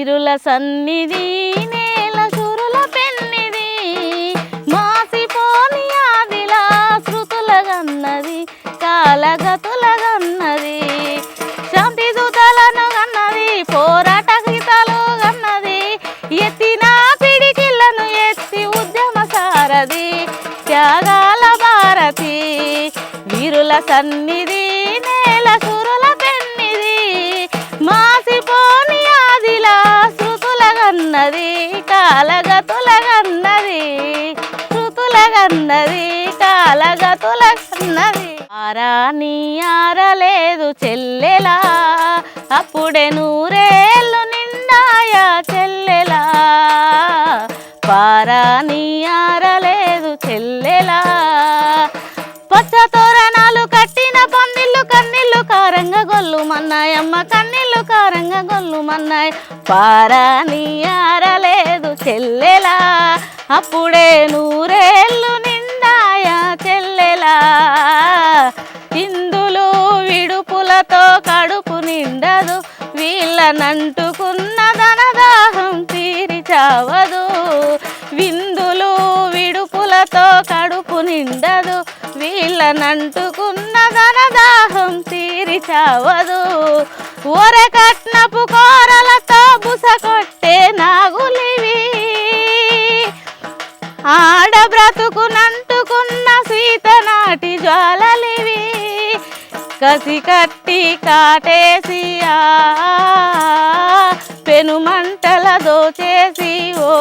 వీరుల సన్నిధి నేల సురుల పెన్నిది మాసిపోని ఆదిలా శృతులగన్నది కాలగతులగన్నది శాంతి దూతలను గన్నది పోరాట గీతాలు గన్నది ఎత్తిన పిడికిళ్లను ఎత్తి ఉద్యమ సారథి త్యాగాల భారతి వీరుల సన్నిధి నేల సురుల పెన్నిది మాసిపోని ఆదిలా శృతులగన్నది కాలగతులగన్నది శృతులగన్నది కాలగతులగన్నది ఆరాని ఆరలేదు చెల్లెలా అప్పుడే నూరేళ్ళు నిండాయా చెల్లెలా పారాని ఆరలేదు చెల్లెలా పచ్చ తోరణాలు కట్టిన పందిళ్ళు కన్నీళ్ళు కారంగా గొల్లుమన్నాయమ్మ కన్నీళ్ళు కారంగా గొల్లుమన్నాయి పారాని ఆరలేదు చెల్లెలా అప్పుడే నూరేళ్ళు నిండాయా చెల్లెలా ఇందులు విడుపులతో కడుపు నిండదు వీళ్ళనంటుకున్న ధనదాహం తీరి చావదు విందులు విడుపులతో కడుపు నిండదు వీళ్ళనంటుకున్న ధనదాహం తీరి చావదు ఒరకట్నపు కోరలతో బుస కొట్టే నాగులివి ఆడ బ్రతుకునంటుకున్న సీతనాటి జ్వాలలివి కసి కట్టి కాటేసి పెనుమంటల దోచేసి ఓ